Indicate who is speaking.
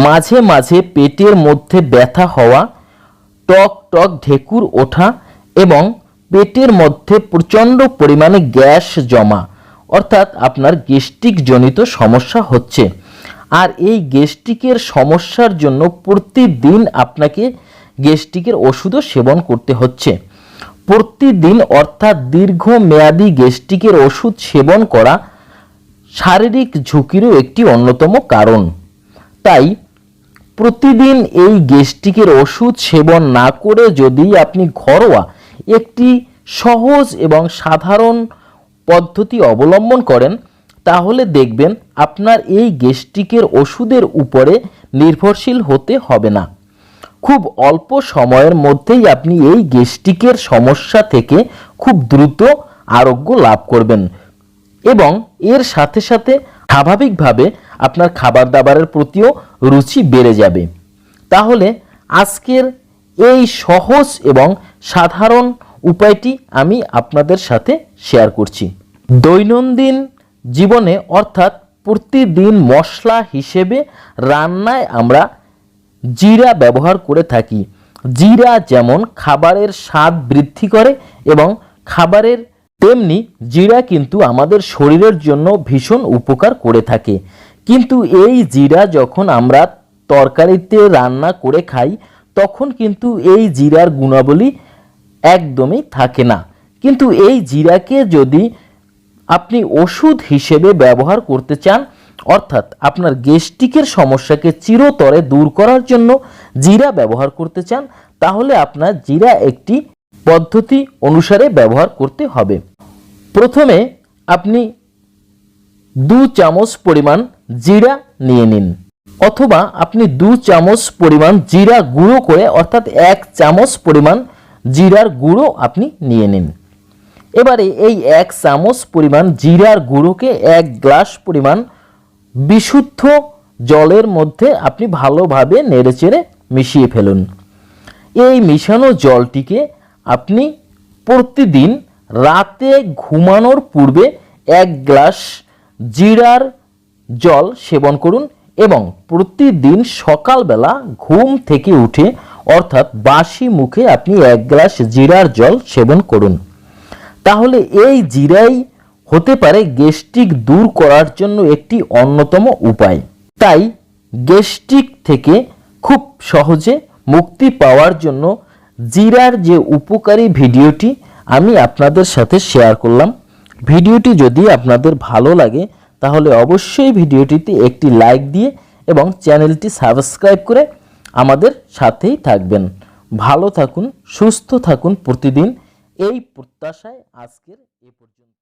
Speaker 1: মাঝে মাঝে পেটের মধ্যে ব্যথা হওয়া, টক টক ঢেকুর ওঠা এবং পেটের মধ্যে প্রচণ্ড পরিমাণে গ্যাস জমা, অর্থাৎ আপনার গ্যাস্ট্রিক জনিত সমস্যা হচ্ছে। আর এই গ্যাস্ট্রিকের সমস্যার জন্য প্রতিদিন আপনাকে গ্যাস্ট্রিকের ওষুধও সেবন করতে হচ্ছে। প্রতিদিন অর্থাৎ দীর্ঘমেয়াদী গ্যাস্ট্রিকের ওষুধ সেবন করা শারীরিক ঝুঁকিরও একটি অন্যতম কারণ। তাই প্রতিদিন এই গ্যাস্ট্রিকের ওষুধ সেবন না করে যদি আপনি ঘরোয়া একটি সহজ এবং সাধারণ পদ্ধতি অবলম্বন করেন, তাহলে দেখবেন আপনার এই গ্যাস্ট্রিকের ওষুধের উপরে নির্ভরশীল হতে হবে না। খুব অল্প সময়ের মধ্যেই আপনি এই গ্যাস্ট্রিকের সমস্যা থেকে খুব দ্রুত আরোগ্য লাভ করবেন এবং এর সাথে সাথে স্বাভাবিকভাবে আপনার খাবার দাবারের প্রতিও রুচি বেড়ে যাবে। তাহলে আজকের এই সহজ এবং সাধারণ উপায়টি আমি আপনাদের সাথে শেয়ার করছি। দৈনন্দিন জীবনে অর্থাৎ প্রতিদিন মশলা হিসেবে রান্নায় আমরা জিরা ব্যবহার করে থাকি। জিরা যেমন খাবারের স্বাদ বৃদ্ধি করে এবং খাবারের তেমনি জিরা কিন্তু আমাদের শরীরের জন্য ভীষণ উপকার করে থাকে। কিন্তু এই জিরা যখন আমরা তরকারিতে রান্না করে খাই, তখন কিন্তু এই জিরার গুণাবলী একদমই থাকে না। কিন্তু এই জিরাকে যদি আপনি ওষুধ হিসেবে ব্যবহার করতে চান, অর্থাৎ আপনার গ্যাস্ট্রিকের সমস্যাকে চিরতরে দূর করার জন্য জিরা ব্যবহার করতে চান, তাহলে আপনার জিরা একটি পদ্ধতি অনুসারে ব্যবহার করতে হবে। প্রথমে আপনি 2 চামচ পরিমাণ জিরা নিয়ে নিন, অথবা আপনি 2 চামচ পরিমাণ জিরা গুঁড়ো করে অর্থাৎ 1 চামচ পরিমাণ জিরার গুঁড়ো আপনি নিয়ে নিন। এবারে এই 1 চামচ পরিমাণ জিরার গুঁড়োকে 1 গ্লাস পরিমাণ বিশুদ্ধ জলের মধ্যে আপনি ভালোভাবে নেড়েচেড়ে মিশিয়ে ফেলুন। এই মিশানো জলটিকে আপনি প্রতিদিন রাতে ঘুমানোর পূর্বে 1 গ্লাস জিরার জল সেবন করুন এবং প্রতিদিন সকালবেলা ঘুম থেকে উঠে অর্থাৎ বাসি মুখে আপনি 1 গ্লাস জিরার জল সেবন করুন। তাহলে এই জিরাই হতে পারে গ্যাস্ট্রিক দূর করার জন্য একটি অন্যতম উপায়। তাই গ্যাস্ট্রিক থেকে খুব সহজে মুক্তি পাওয়ার জন্য জিরার যে উপকারী ভিডিওটি আমি আপনাদের সাথে শেয়ার করলাম, ভিডিওটি যদি আপনাদের ভালো লাগে তাহলে অবশ্যই ভিডিওটিতে একটি লাইক দিয়ে এবং চ্যানেলটি সাবস্ক্রাইব করে আমাদের সাথেই থাকবেন। ভালো থাকুন, সুস্থ থাকুন প্রতিদিন, এই প্রত্যাশায় আজকের এ পর্যন্ত।